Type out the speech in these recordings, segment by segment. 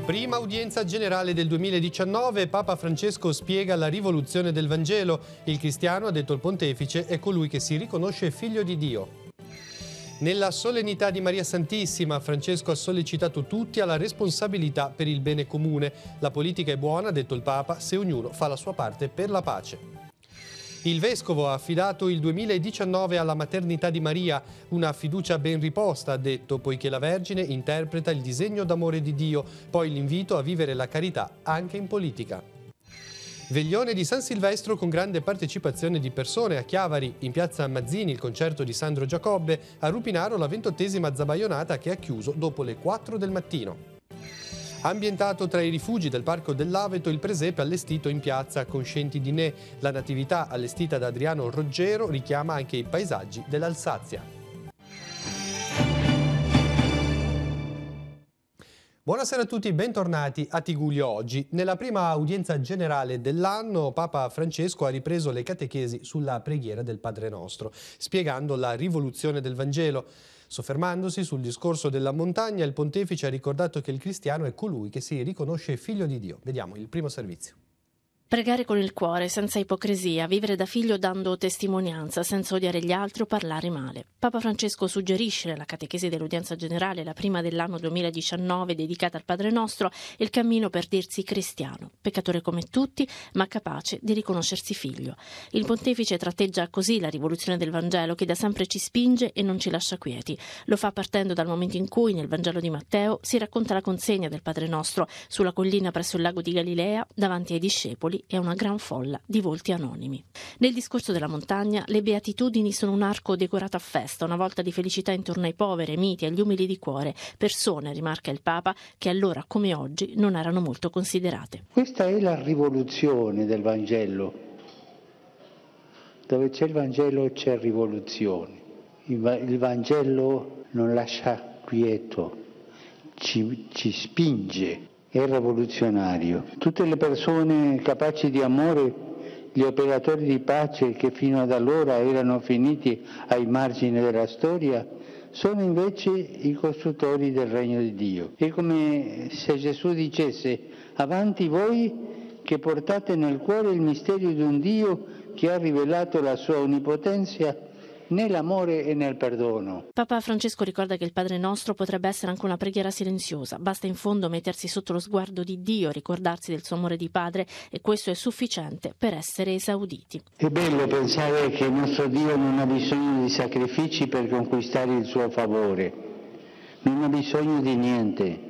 Prima udienza generale del 2019, Papa Francesco spiega la rivoluzione del Vangelo. Il cristiano, ha detto il pontefice, è colui che si riconosce figlio di Dio. Nella solennità di Maria Santissima, Francesco ha sollecitato tutti alla responsabilità per il bene comune. La politica è buona, ha detto il Papa, se ognuno fa la sua parte per la pace. Il Vescovo ha affidato il 2019 alla maternità di Maria, una fiducia ben riposta, ha detto, poiché la Vergine interpreta il disegno d'amore di Dio, poi l'invito a vivere la carità anche in politica. Veglione di San Silvestro con grande partecipazione di persone a Chiavari, in piazza Mazzini il concerto di Sandro Giacobbe, a Rupinaro la 28ª Zabaionata che ha chiuso dopo le 4 del mattino. Ambientato tra i rifugi del Parco dell'Aveto, il presepe allestito in piazza Conscienti di Ne. La natività allestita da Adriano Roggero richiama anche i paesaggi dell'Alsazia. Buonasera a tutti, bentornati a Tigullio oggi. Nella prima udienza generale dell'anno, Papa Francesco ha ripreso le catechesi sulla preghiera del Padre Nostro, spiegando la rivoluzione del Vangelo. Soffermandosi sul discorso della montagna, il pontefice ha ricordato che il cristiano è colui che si riconosce figlio di Dio. Vediamo il primo servizio. Pregare con il cuore, senza ipocrisia, vivere da figlio dando testimonianza, senza odiare gli altri o parlare male. Papa Francesco suggerisce nella catechesi dell'udienza generale, la prima dell'anno 2019, dedicata al Padre Nostro, il cammino per dirsi cristiano, peccatore come tutti, ma capace di riconoscersi figlio. Il pontefice tratteggia così la rivoluzione del Vangelo, che da sempre ci spinge e non ci lascia quieti. Lo fa partendo dal momento in cui, nel Vangelo di Matteo, si racconta la consegna del Padre Nostro sulla collina presso il lago di Galilea, davanti ai discepoli e a una gran folla di volti anonimi. Nel discorso della montagna, le beatitudini sono un arco decorato a festa, una volta di felicità intorno ai poveri, ai miti, agli umili di cuore, persone, rimarca il Papa, che allora come oggi non erano molto considerate. Questa è la rivoluzione del Vangelo. Dove c'è il Vangelo c'è rivoluzione. Il Vangelo non lascia quieto, ci spinge. È rivoluzionario. Tutte le persone capaci di amore, gli operatori di pace che fino ad allora erano finiti ai margini della storia, sono invece i costruttori del regno di Dio. È come se Gesù dicesse: avanti voi che portate nel cuore il mistero di un Dio che ha rivelato la sua onnipotenza nell'amore e nel perdono. Papa Francesco ricorda che il Padre Nostro potrebbe essere anche una preghiera silenziosa, basta in fondo mettersi sotto lo sguardo di Dio, ricordarsi del suo amore di Padre, e questo è sufficiente per essere esauditi. È bello pensare che il nostro Dio non ha bisogno di sacrifici per conquistare il suo favore, non ha bisogno di niente.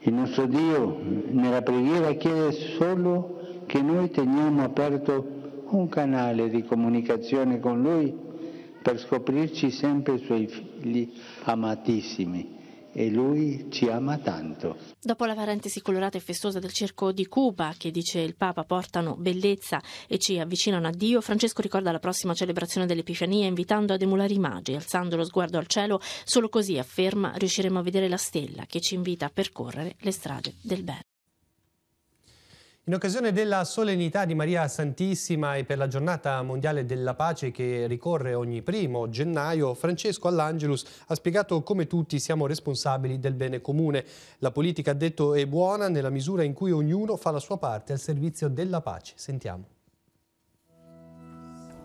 Il nostro Dio nella preghiera chiede solo che noi teniamo aperto un canale di comunicazione con Lui per scoprirci sempre i Suoi figli amatissimi, e Lui ci ama tanto. Dopo la parentesi colorata e festosa del circo di Cuba, che, dice il Papa, portano bellezza e ci avvicinano a Dio, Francesco ricorda la prossima celebrazione dell'Epifania invitando ad emulare i magi, alzando lo sguardo al cielo. Solo così, afferma, riusciremo a vedere la stella che ci invita a percorrere le strade del bene. In occasione della solennità di Maria Santissima e per la giornata mondiale della pace che ricorre ogni 1° gennaio, Francesco all'Angelus ha spiegato come tutti siamo responsabili del bene comune. La politica, ha detto, è buona nella misura in cui ognuno fa la sua parte al servizio della pace. Sentiamo.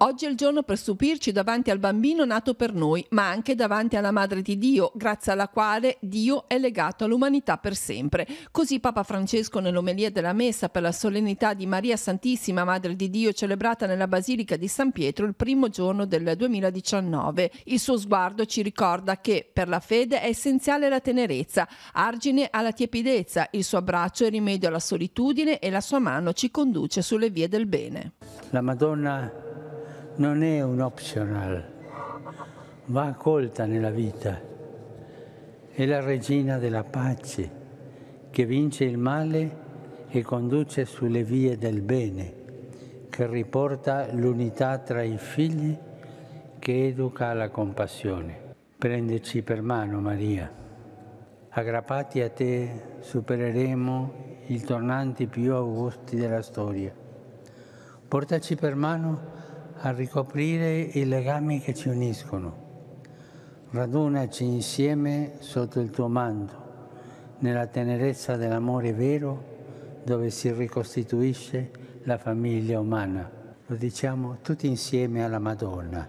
Oggi è il giorno per stupirci davanti al bambino nato per noi, ma anche davanti alla Madre di Dio, grazie alla quale Dio è legato all'umanità per sempre. Così Papa Francesco, nell'omelia della messa per la solennità di Maria Santissima, Madre di Dio, celebrata nella Basilica di San Pietro il 1° giorno del 2019. Il suo sguardo ci ricorda che per la fede è essenziale la tenerezza, argine alla tiepidezza, il suo abbraccio è rimedio alla solitudine e la sua mano ci conduce sulle vie del bene. La Madonna non è un optional, va accolta nella vita. È la regina della pace che vince il male e conduce sulle vie del bene, che riporta l'unità tra i figli, che educa alla compassione. Prendici per mano, Maria. Aggrappati a te supereremo i tornanti più augusti della storia. Portaci per mano a ricoprire i legami che ci uniscono. Radunaci insieme sotto il tuo manto, nella tenerezza dell'amore vero, dove si ricostituisce la famiglia umana. Lo diciamo tutti insieme alla Madonna.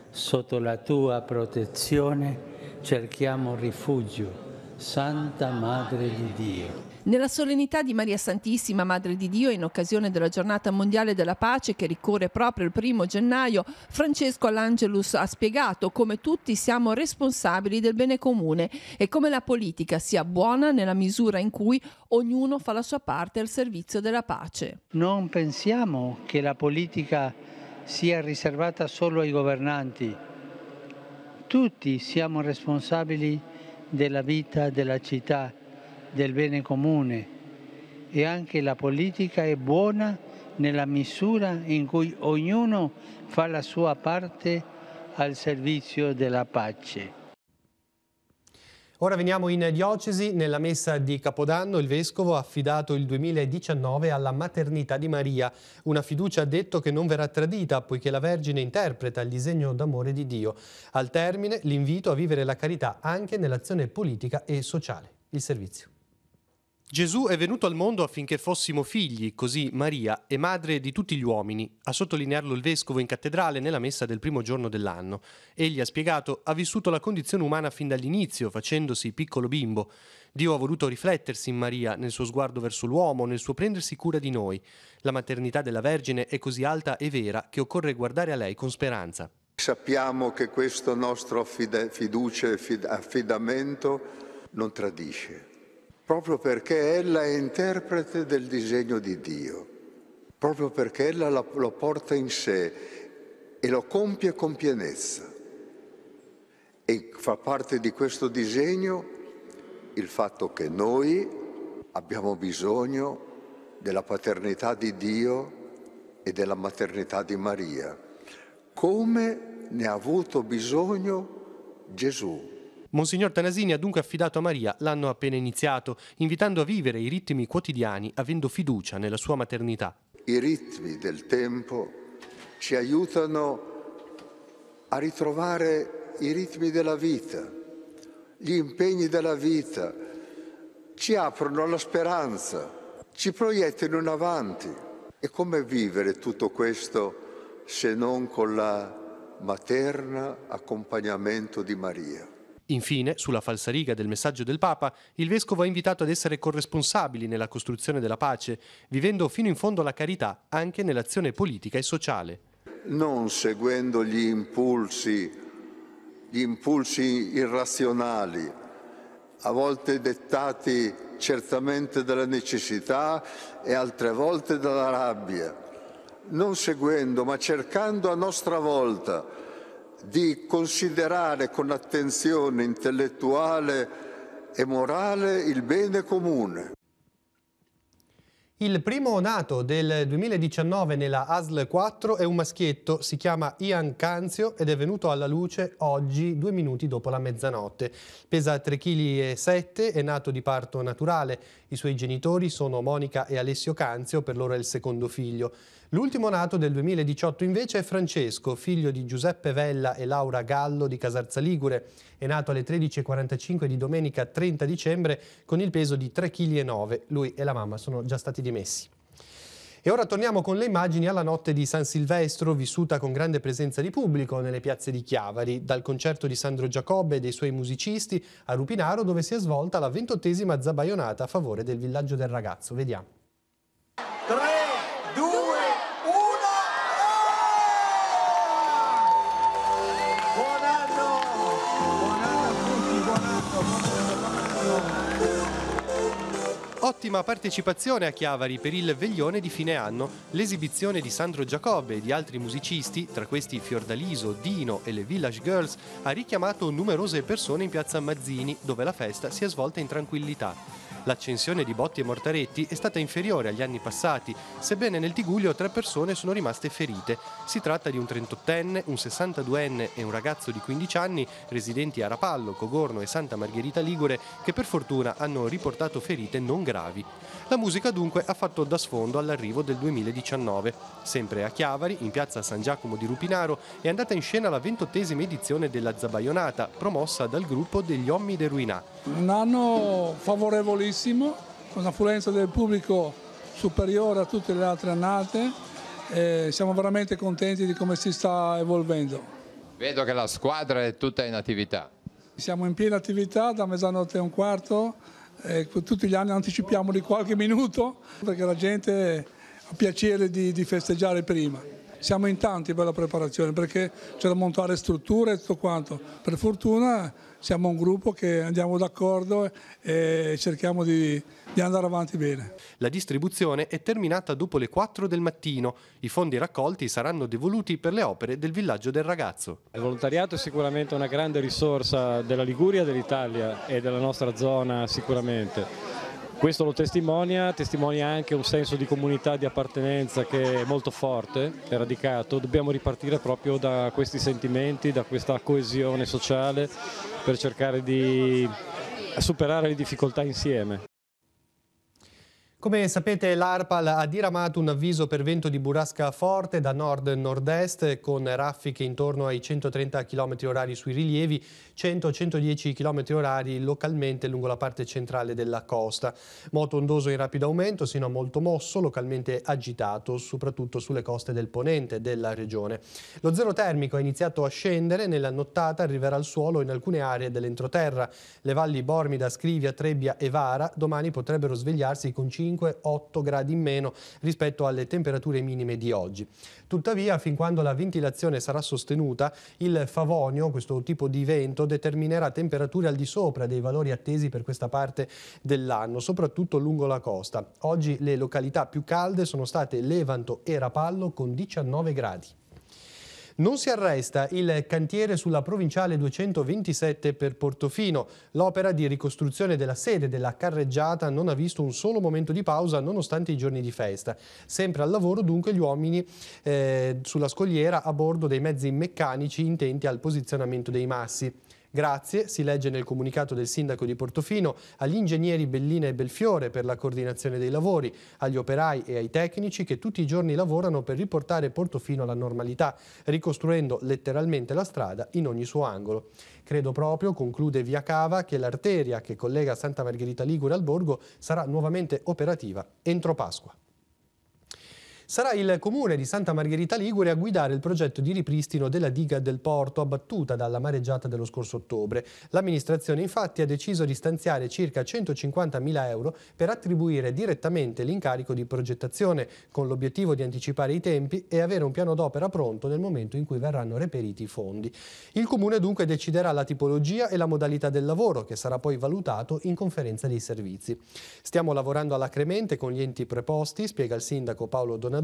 Sotto la tua protezione cerchiamo rifugio, Santa Madre di Dio. Nella solennità di Maria Santissima, Madre di Dio, in occasione della Giornata Mondiale della Pace che ricorre proprio il 1 gennaio, Francesco all'Angelus ha spiegato come tutti siamo responsabili del bene comune e come la politica sia buona nella misura in cui ognuno fa la sua parte al servizio della pace. Non pensiamo che la politica sia riservata solo ai governanti. Tutti siamo responsabili della vita della città, del bene comune, e anche la politica è buona nella misura in cui ognuno fa la sua parte al servizio della pace. Ora veniamo in diocesi. Nella messa di Capodanno il Vescovo ha affidato il 2019 alla maternità di Maria, una fiducia, ha detto, che non verrà tradita poiché la Vergine interpreta il disegno d'amore di Dio. Al termine l'invito a vivere la carità anche nell'azione politica e sociale. Il servizio. Gesù è venuto al mondo affinché fossimo figli, così Maria è madre di tutti gli uomini, a sottolinearlo il Vescovo in cattedrale nella messa del primo giorno dell'anno. Egli ha spiegato, ha vissuto la condizione umana fin dall'inizio, facendosi piccolo bimbo. Dio ha voluto riflettersi in Maria, nel suo sguardo verso l'uomo, nel suo prendersi cura di noi. La maternità della Vergine è così alta e vera che occorre guardare a lei con speranza. Sappiamo che questo nostro fiducia e affidamento non tradisce. Proprio perché ella è interprete del disegno di Dio, proprio perché ella lo porta in sé e lo compie con pienezza. E fa parte di questo disegno il fatto che noi abbiamo bisogno della paternità di Dio e della maternità di Maria, come ne ha avuto bisogno Gesù. Monsignor Tanasini ha dunque affidato a Maria l'anno appena iniziato, invitando a vivere i ritmi quotidiani avendo fiducia nella sua maternità. I ritmi del tempo ci aiutano a ritrovare i ritmi della vita, gli impegni della vita, ci aprono alla speranza, ci proiettano in avanti. E come vivere tutto questo se non con la materna accompagnamento di Maria? Infine, sulla falsariga del messaggio del Papa, il Vescovo ha invitato ad essere corresponsabili nella costruzione della pace, vivendo fino in fondo la carità anche nell'azione politica e sociale. Non seguendo gli impulsi irrazionali, a volte dettati certamente dalla necessità e altre volte dalla rabbia. Non seguendo, ma cercando a nostra volta di considerare con attenzione intellettuale e morale il bene comune. Il primo nato del 2019 nella ASL 4 è un maschietto, si chiama Ian Canzio ed è venuto alla luce oggi 2 minuti dopo la mezzanotte. Pesa 3,7 kg, è nato di parto naturale. I suoi genitori sono Monica e Alessio Canzio, per loro è il secondo figlio. L'ultimo nato del 2018 invece è Francesco, figlio di Giuseppe Vella e Laura Gallo di Casarza Ligure. È nato alle 13:45 di domenica 30 dicembre con il peso di 3,9 kg. Lui e la mamma sono già stati dimessi. E ora torniamo con le immagini alla notte di San Silvestro, vissuta con grande presenza di pubblico nelle piazze di Chiavari, dal concerto di Sandro Giacobbe e dei suoi musicisti a Rupinaro, dove si è svolta la 28ª zabaionata a favore del villaggio del ragazzo. Vediamo. 3, 2, 1, buon anno a tutti, buon anno. Ottima partecipazione a Chiavari per il veglione di fine anno. L'esibizione di Sandro Giacobbe e di altri musicisti, tra questi Fiordaliso, Dino e le Village Girls, ha richiamato numerose persone in piazza Mazzini, dove la festa si è svolta in tranquillità. L'accensione di Botti e Mortaretti è stata inferiore agli anni passati, sebbene nel Tigullio 3 persone sono rimaste ferite. Si tratta di un 38enne, un 62enne e un ragazzo di 15 anni residenti a Rapallo, Cogorno e Santa Margherita Ligure che per fortuna hanno riportato ferite non gravi. La musica dunque ha fatto da sfondo all'arrivo del 2019. Sempre a Chiavari, in piazza San Giacomo di Rupinaro, è andata in scena la 28ª edizione della Zabaionata, promossa dal gruppo degli Ommi de Ruinà. Un anno favorevolissimo, con un'affluenza del pubblico superiore a tutte le altre annate. Siamo veramente contenti di come si sta evolvendo. Vedo che la squadra è tutta in attività. Siamo in piena attività da mezzanotte e un quarto. Tutti gli anni anticipiamo di qualche minuto perché la gente ha piacere di festeggiare prima. Siamo in tanti per la preparazione perché c'è da montare strutture e tutto quanto. Per fortuna siamo un gruppo che andiamo d'accordo e cerchiamo di andare avanti bene. La distribuzione è terminata dopo le 4 del mattino. I fondi raccolti saranno devoluti per le opere del Villaggio del Ragazzo. Il volontariato è sicuramente una grande risorsa della Liguria, dell'Italia e della nostra zona sicuramente. Questo lo testimonia anche un senso di comunità, di appartenenza che è molto forte, è radicato. Dobbiamo ripartire proprio da questi sentimenti, da questa coesione sociale per cercare di superare le difficoltà insieme. Come sapete, l'ARPAL ha diramato un avviso per vento di burrasca forte da nord-nord-est con raffiche intorno ai 130 km/h sui rilievi, 100-110 km/h localmente lungo la parte centrale della costa. Moto ondoso in rapido aumento sino a molto mosso, localmente agitato, soprattutto sulle coste del ponente della regione. Lo zero termico ha iniziato a scendere, nella nottata arriverà al suolo in alcune aree dell'entroterra. Le valli Bormida, Scrivia, Trebbia e Vara domani potrebbero svegliarsi con 5-8 gradi in meno rispetto alle temperature minime di oggi. Tuttavia, fin quando la ventilazione sarà sostenuta, il favonio, questo tipo di vento, determinerà temperature al di sopra dei valori attesi per questa parte dell'anno, soprattutto lungo la costa. Oggi le località più calde sono state Levanto e Rapallo con 19 gradi. Non si arresta il cantiere sulla provinciale 227 per Portofino. L'opera di ricostruzione della sede della carreggiata non ha visto un solo momento di pausa nonostante i giorni di festa. Sempre al lavoro dunque gli uomini sulla scogliera a bordo dei mezzi meccanici intenti al posizionamento dei massi. Grazie, si legge nel comunicato del sindaco di Portofino, agli ingegneri Bellina e Belfiore per la coordinazione dei lavori, agli operai e ai tecnici che tutti i giorni lavorano per riportare Portofino alla normalità, ricostruendo letteralmente la strada in ogni suo angolo. Credo proprio, conclude Via Cava, che l'arteria che collega Santa Margherita Ligure al borgo sarà nuovamente operativa entro Pasqua. Sarà il comune di Santa Margherita Ligure a guidare il progetto di ripristino della diga del porto abbattuta dalla mareggiata dello scorso ottobre. L'amministrazione infatti ha deciso di stanziare circa 150.000 euro per attribuire direttamente l'incarico di progettazione, con l'obiettivo di anticipare i tempi e avere un piano d'opera pronto nel momento in cui verranno reperiti i fondi. Il comune dunque deciderà la tipologia e la modalità del lavoro, che sarà poi valutato in conferenza dei servizi. Stiamo lavorando alacremente con gli enti preposti, spiega il sindaco Paolo Donadoni,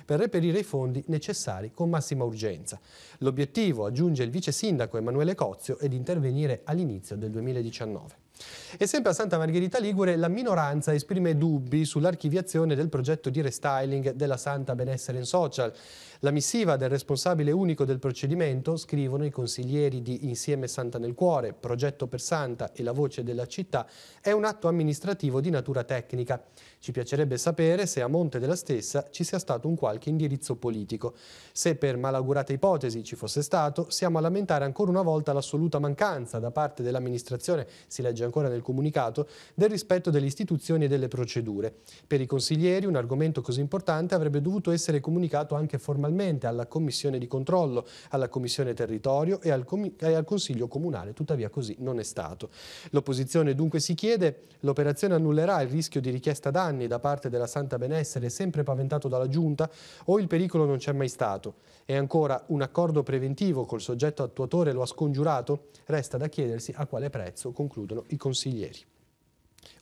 per reperire i fondi necessari con massima urgenza. L'obiettivo, aggiunge il vice sindaco Emanuele Cozio, è di intervenire all'inizio del 2019. E sempre a Santa Margherita Ligure la minoranza esprime dubbi sull'archiviazione del progetto di restyling della Santa Benessere in Social. La missiva del responsabile unico del procedimento, scrivono i consiglieri di Insieme Santa nel Cuore, Progetto per Santa e La Voce della Città, è un atto amministrativo di natura tecnica. Ci piacerebbe sapere se a monte della stessa ci sia stato un qualche indirizzo politico. Se per malaugurata ipotesi ci fosse stato, siamo a lamentare ancora una volta l'assoluta mancanza da parte dell'amministrazione, si legge ancora nel comunicato, del rispetto delle istituzioni e delle procedure. Per i consiglieri un argomento così importante avrebbe dovuto essere comunicato anche formalmente alla Commissione di controllo, alla Commissione Territorio e al Consiglio Comunale, tuttavia così non è stato. L'opposizione dunque si chiede: l'operazione annullerà il rischio di richiesta danni da parte della Santa Benessere sempre paventato dalla Giunta o il pericolo non c'è mai stato? E ancora, un accordo preventivo col soggetto attuatore lo ha scongiurato? Resta da chiedersi a quale prezzo, concludono i consiglieri.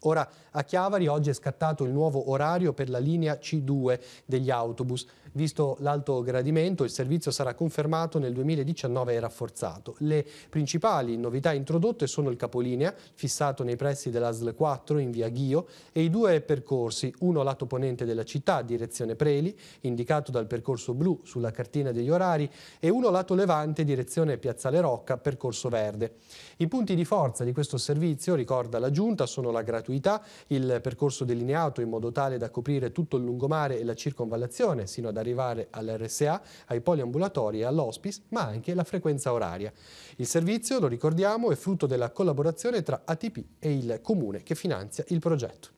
Ora a Chiavari oggi è scattato il nuovo orario per la linea C2 degli autobus. Visto l'alto gradimento, il servizio sarà confermato nel 2019 e rafforzato. Le principali novità introdotte sono il capolinea, fissato nei pressi dell'ASL 4 in via Ghio, e i due percorsi, uno lato ponente della città, direzione Preli, indicato dal percorso blu sulla cartina degli orari, e uno lato levante, direzione Piazzale Rocca, percorso verde. I punti di forza di questo servizio, ricorda la Giunta, sono la gratuità, il percorso delineato in modo tale da coprire tutto il lungomare e la circonvallazione sino ad arrivare all'RSA, ai poliambulatori e all'hospice, ma anche la frequenza oraria. Il servizio, lo ricordiamo, è frutto della collaborazione tra ATP e il Comune che finanzia il progetto.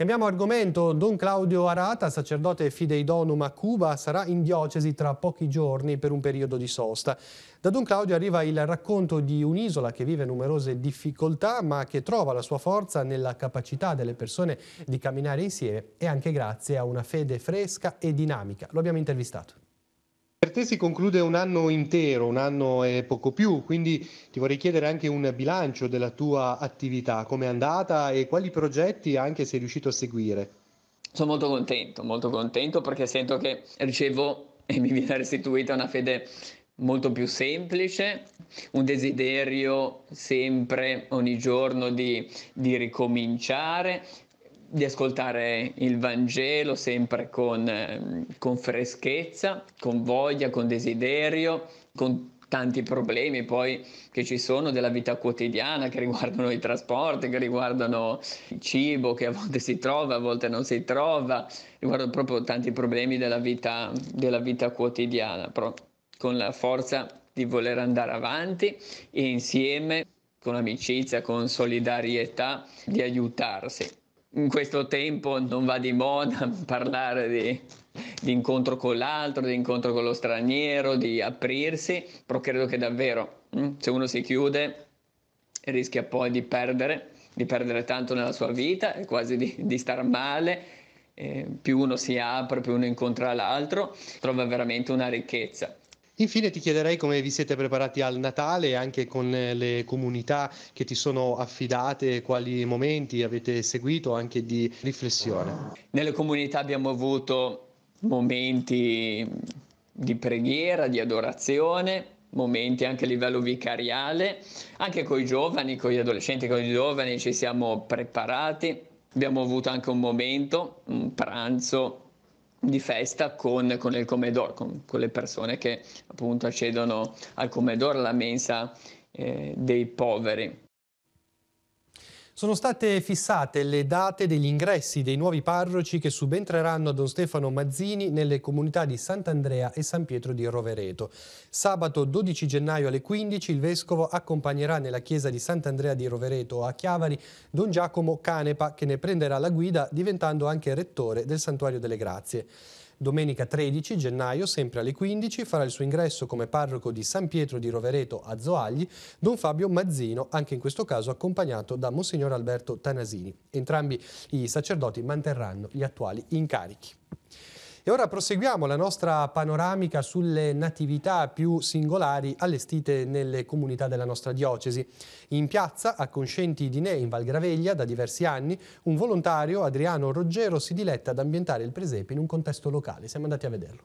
Cambiamo argomento. Don Claudio Arata, sacerdote Fidei Donum a Cuba, sarà in diocesi tra pochi giorni per un periodo di sosta. Da Don Claudio arriva il racconto di un'isola che vive numerose difficoltà, ma che trova la sua forza nella capacità delle persone di camminare insieme e anche grazie a una fede fresca e dinamica. Lo abbiamo intervistato. Per te si conclude un anno intero, un anno e poco più, quindi ti vorrei chiedere anche un bilancio della tua attività, come è andata e quali progetti anche sei riuscito a seguire. Sono molto contento perché sento che ricevo e mi viene restituita una fede molto più semplice, un desiderio sempre, ogni giorno di ricominciare, di ascoltare il Vangelo sempre con freschezza, con voglia, con desiderio, con tanti problemi poi che ci sono della vita quotidiana, che riguardano i trasporti, che riguardano il cibo che a volte si trova, a volte non si trova, riguardano proprio tanti problemi della vita quotidiana, però con la forza di voler andare avanti e insieme, con amicizia, con solidarietà, di aiutarsi. In questo tempo non va di moda parlare di incontro con l'altro, di incontro con lo straniero, di aprirsi, però credo che davvero se uno si chiude rischia poi di perdere tanto nella sua vita e quasi di star male. Più uno si apre, più uno incontra l'altro, trova veramente una ricchezza. Infine ti chiederei come vi siete preparati al Natale anche con le comunità che ti sono affidate, quali momenti avete seguito anche di riflessione. Nelle comunità abbiamo avuto momenti di preghiera, di adorazione, momenti anche a livello vicariale, anche con i giovani, con gli adolescenti, con i giovani ci siamo preparati. Abbiamo avuto anche un momento, un pranzo di festa con il Comedor, con le persone che appunto accedono al Comedor, alla mensa dei poveri. Sono state fissate le date degli ingressi dei nuovi parroci che subentreranno a Don Stefano Mazzini nelle comunità di Sant'Andrea e San Pietro di Rovereto. Sabato 12 gennaio alle 15 il Vescovo accompagnerà nella chiesa di Sant'Andrea di Rovereto a Chiavari Don Giacomo Canepa, che ne prenderà la guida diventando anche rettore del Santuario delle Grazie. Domenica 13 gennaio, sempre alle 15, farà il suo ingresso come parroco di San Pietro di Rovereto a Zoagli Don Fabio Mazzino, anche in questo caso accompagnato da Monsignor Alberto Tanasini. Entrambi i sacerdoti manterranno gli attuali incarichi. E ora proseguiamo la nostra panoramica sulle natività più singolari allestite nelle comunità della nostra diocesi. In piazza, a Concenti Dinè in Val Graveglia, da diversi anni, un volontario, Adriano Roggero, si diletta ad ambientare il presepe in un contesto locale. Siamo andati a vederlo.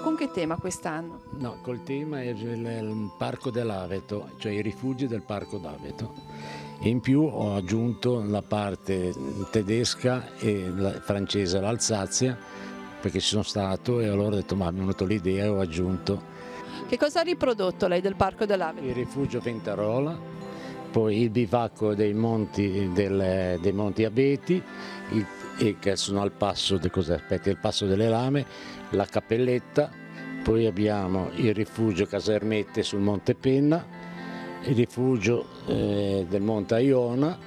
Con che tema quest'anno? No, col tema è il Parco dell'Aveto, cioè i rifugi del Parco d'Aveto. E in più ho aggiunto la parte tedesca e la francese, l'Alsazia, perché ci sono stato e allora ho detto ma mi è venuta l'idea e ho aggiunto. Che cosa ha riprodotto lei del Parco dell'Aveto? Il rifugio Ventarola, poi il bivacco dei monti Abeti, che sono al passo, il passo delle Lame, la Cappelletta, poi abbiamo il rifugio Casermette sul Monte Penna, il rifugio del Monte Aiona,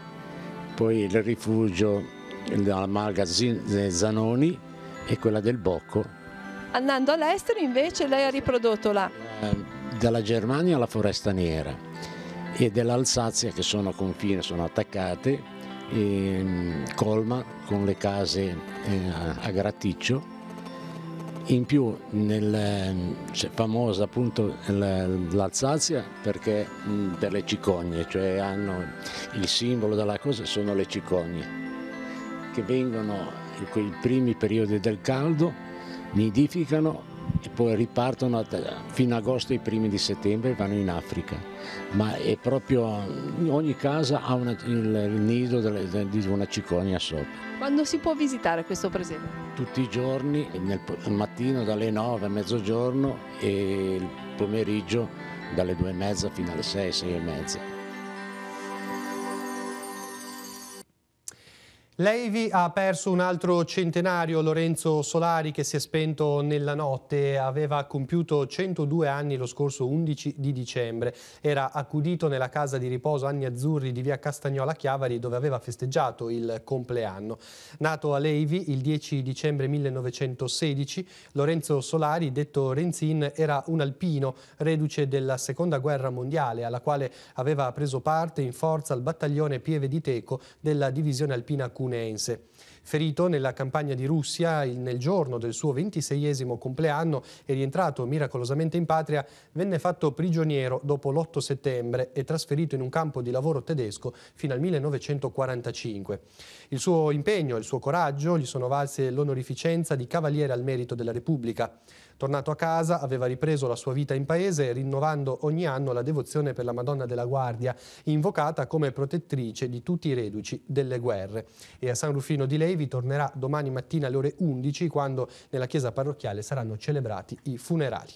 poi il rifugio della Marga Zanoni e quella del Bocco. Andando all'estero invece lei ha riprodotto dalla Germania la Foresta Nera e dell'Alsazia, che sono a confine, sono attaccate, Colma con le case a Graticcio, In più c'è famosa appunto l'Alsazia perché per le cicogne, cioè hanno il simbolo della cosa sono le cicogne che vengono in quei primi periodi del caldo, nidificano e poi ripartono fino a agosto, i primi di settembre vanno in Africa, ma è proprio ogni casa ha il nido di una cicogna sotto. Quando si può visitare questo presepe? Tutti i giorni, nel mattino dalle 9 a mezzogiorno e il pomeriggio dalle 2:30 fino alle 6, 6:30. Levi ha perso un altro centenario, Lorenzo Solari, che si è spento nella notte. Aveva compiuto 102 anni lo scorso 11 di dicembre. Era accudito nella casa di riposo Anni Azzurri di via Castagnola Chiavari, dove aveva festeggiato il compleanno. Nato a Levi il 10 dicembre 1916, Lorenzo Solari, detto Renzin, era un alpino reduce della Seconda Guerra Mondiale, alla quale aveva preso parte in forza al battaglione Pieve di Teco della divisione alpina Cunense. Ferito nella campagna di Russia, nel giorno del suo 26esimo compleanno e rientrato miracolosamente in patria, venne fatto prigioniero dopo l'8 settembre e trasferito in un campo di lavoro tedesco fino al 1945. Il suo impegno e il suo coraggio gli sono valse l'onorificenza di Cavaliere al Merito della Repubblica. Tornato a casa, aveva ripreso la sua vita in paese, rinnovando ogni anno la devozione per la Madonna della Guardia, invocata come protettrice di tutti i reduci delle guerre. E a San Rufino di Levi tornerà domani mattina alle ore 11, quando nella chiesa parrocchiale saranno celebrati i funerali.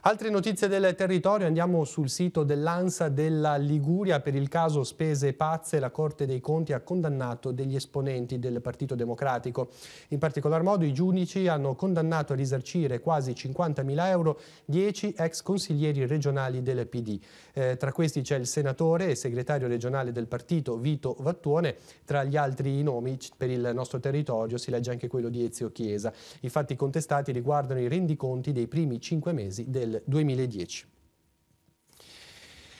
Altre notizie del territorio, andiamo sul sito dell'ANSA della Liguria. Per il caso Spese Pazze la Corte dei Conti ha condannato degli esponenti del Partito Democratico. In particolar modo i giudici hanno condannato a risarcire quasi 50.000 euro 10 ex consiglieri regionali del PD. Tra questi c'è il senatore e segretario regionale del partito Vito Vattuone. Tra gli altri nomi per il nostro territorio si legge anche quello di Ezio Chiesa. I fatti contestati riguardano i rendiconti dei primi 5 mesi del 2010.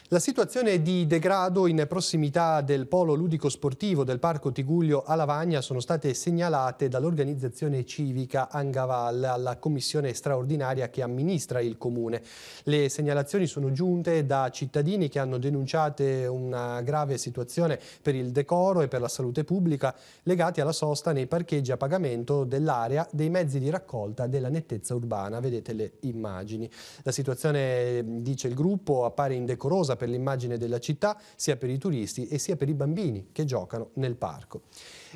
La situazione di degrado in prossimità del polo ludico-sportivo del Parco Tigullio a Lavagna sono state segnalate dall'organizzazione civica Angaval alla commissione straordinaria che amministra il comune. Le segnalazioni sono giunte da cittadini che hanno denunciato una grave situazione per il decoro e per la salute pubblica legati alla sosta nei parcheggi a pagamento dell'area dei mezzi di raccolta della nettezza urbana. Vedete le immagini. La situazione, dice il gruppo, appare indecorosa per l'immagine della città, sia per i turisti e sia per i bambini che giocano nel parco.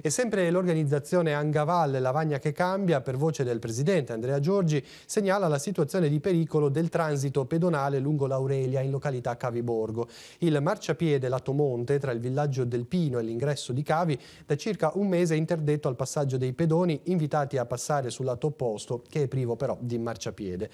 E sempre l'organizzazione Angaval Lavagna che cambia, per voce del presidente Andrea Giorgi, segnala la situazione di pericolo del transito pedonale lungo l'Aurelia in località Cavi Borgo. Il marciapiede lato monte tra il villaggio del Pino e l'ingresso di Cavi da circa un mese è interdetto al passaggio dei pedoni invitati a passare sul lato opposto, che è privo però di marciapiede.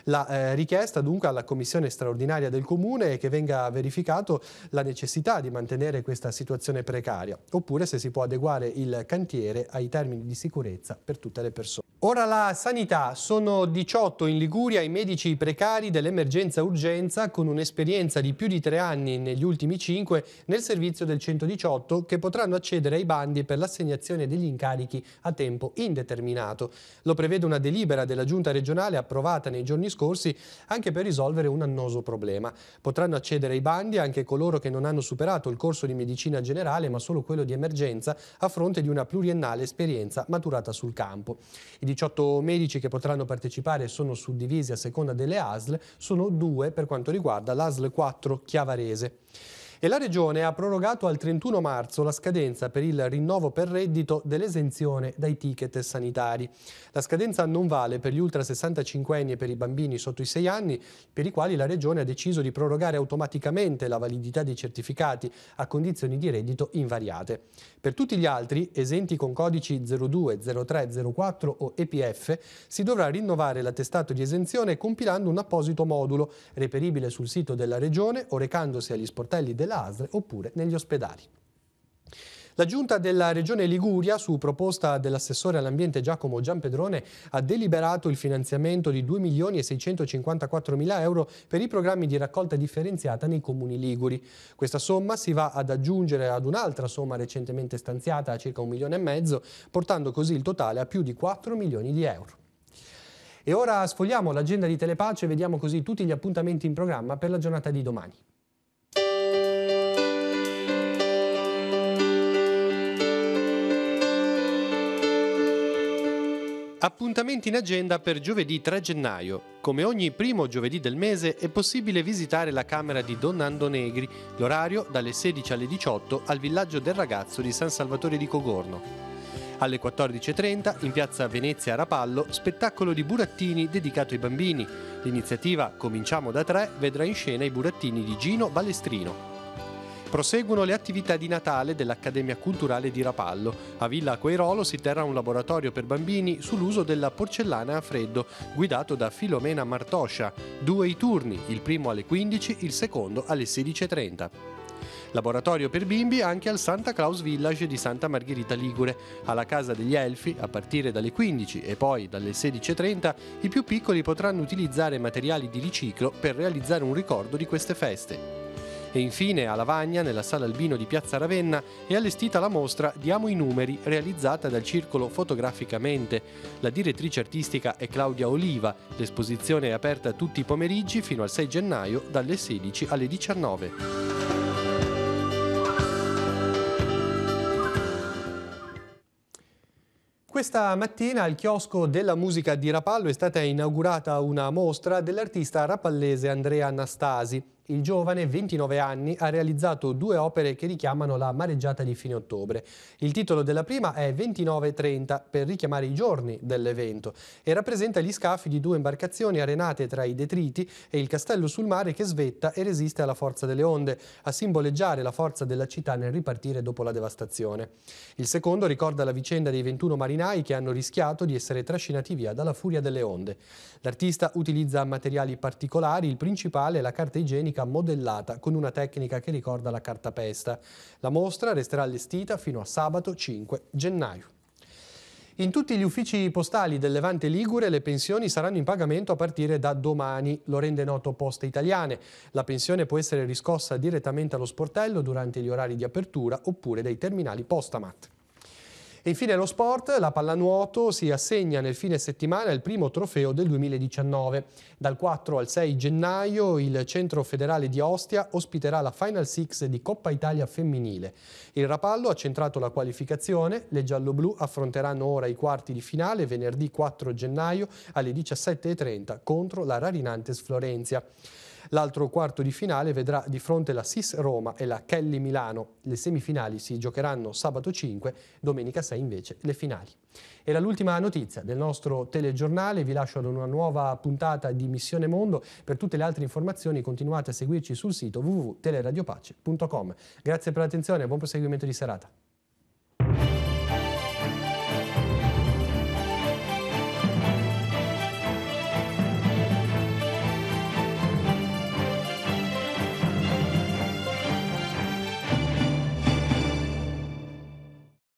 La richiesta dunque alla commissione straordinaria del comune è che venga verificato la necessità di mantenere questa situazione precaria, oppure se si può adeguare il cantiere ai termini di sicurezza per tutte le persone. Ora la sanità. Sono 18 in Liguria i medici precari dell'emergenza urgenza con un'esperienza di più di 3 anni negli ultimi 5 nel servizio del 118 che potranno accedere ai bandi per l'assegnazione degli incarichi a tempo indeterminato. Lo prevede una delibera della Giunta regionale approvata nei giorni scorsi anche per risolvere un annoso problema. Potranno accedere ai bandi anche coloro che non hanno superato il corso di medicina generale ma solo quello di emergenza a fronte di una pluriennale esperienza maturata sul campo. I 18 medici che potranno partecipare sono suddivisi a seconda delle ASL, sono 2 per quanto riguarda l'ASL 4 Chiavarese. E la Regione ha prorogato al 31 marzo la scadenza per il rinnovo per reddito dell'esenzione dai ticket sanitari. La scadenza non vale per gli ultra 65enni e per i bambini sotto i 6 anni, per i quali la Regione ha deciso di prorogare automaticamente la validità dei certificati a condizioni di reddito invariate. Per tutti gli altri, esenti con codici 02, 03, 04 o EPF, si dovrà rinnovare l'attestato di esenzione compilando un apposito modulo, reperibile sul sito della Regione o recandosi agli sportelli della ASL oppure negli ospedali. La Giunta della Regione Liguria, su proposta dell'assessore all'ambiente Giacomo Giampedrone, ha deliberato il finanziamento di 2.654.000 euro per i programmi di raccolta differenziata nei comuni liguri. Questa somma si va ad aggiungere ad un'altra somma recentemente stanziata a circa 1,5 milioni, portando così il totale a più di 4 milioni di euro. E ora sfogliamo l'agenda di Telepace e vediamo così tutti gli appuntamenti in programma per la giornata di domani. Appuntamenti in agenda per giovedì 3 gennaio. Come ogni primo giovedì del mese è possibile visitare la camera di Don Nando Negri, l'orario dalle 16 alle 18 al villaggio del ragazzo di San Salvatore di Cogorno. Alle 14.30 in piazza Venezia a Rapallo, spettacolo di burattini dedicato ai bambini. L'iniziativa Cominciamo da 3 vedrà in scena i burattini di Gino Balestrino. Proseguono le attività di Natale dell'Accademia Culturale di Rapallo. A Villa Quairolo si terrà un laboratorio per bambini sull'uso della porcellana a freddo, guidato da Filomena Martoscia. 2 i turni, il primo alle 15, il secondo alle 16.30. Laboratorio per bimbi anche al Santa Claus Village di Santa Margherita Ligure. Alla Casa degli Elfi, a partire dalle 15 e poi dalle 16.30, i più piccoli potranno utilizzare materiali di riciclo per realizzare un ricordo di queste feste. E infine a Lavagna, nella Sala Albino di Piazza Ravenna, è allestita la mostra Diamo i numeri, realizzata dal Circolo Fotograficamente. La direttrice artistica è Claudia Oliva. L'esposizione è aperta tutti i pomeriggi fino al 6 gennaio, dalle 16 alle 19. Questa mattina al chiosco della musica di Rapallo è stata inaugurata una mostra dell'artista rapallese Andrea Anastasi. Il giovane, 29 anni, ha realizzato 2 opere che richiamano la mareggiata di fine ottobre. Il titolo della prima è 29:30 per richiamare i giorni dell'evento e rappresenta gli scafi di 2 imbarcazioni arenate tra i detriti e il castello sul mare che svetta e resiste alla forza delle onde, a simboleggiare la forza della città nel ripartire dopo la devastazione. Il secondo ricorda la vicenda dei 21 marinai che hanno rischiato di essere trascinati via dalla furia delle onde. L'artista utilizza materiali particolari, il principale è la carta igienica modellata con una tecnica che ricorda la cartapesta. La mostra resterà allestita fino a sabato 5 gennaio. In tutti gli uffici postali del Levante Ligure le pensioni saranno in pagamento a partire da domani, lo rende noto Poste Italiane. La pensione può essere riscossa direttamente allo sportello durante gli orari di apertura oppure dai terminali Postamat. E infine lo sport, la pallanuoto si assegna nel fine settimana il primo trofeo del 2019. Dal 4 al 6 gennaio il Centro Federale di Ostia ospiterà la Final Six di Coppa Italia femminile. Il Rapallo ha centrato la qualificazione, le gialloblu affronteranno ora i quarti di finale venerdì 4 gennaio alle 17.30 contro la Rarinantes Florenzia. L'altro quarto di finale vedrà di fronte la SIS Roma e la Kelly Milano. Le semifinali si giocheranno sabato 5, domenica 6 invece le finali. Era l'ultima notizia del nostro telegiornale, vi lascio ad una nuova puntata di Missione Mondo. Per tutte le altre informazioni continuate a seguirci sul sito www.teleradiopace.com. Grazie per l'attenzione e buon proseguimento di serata.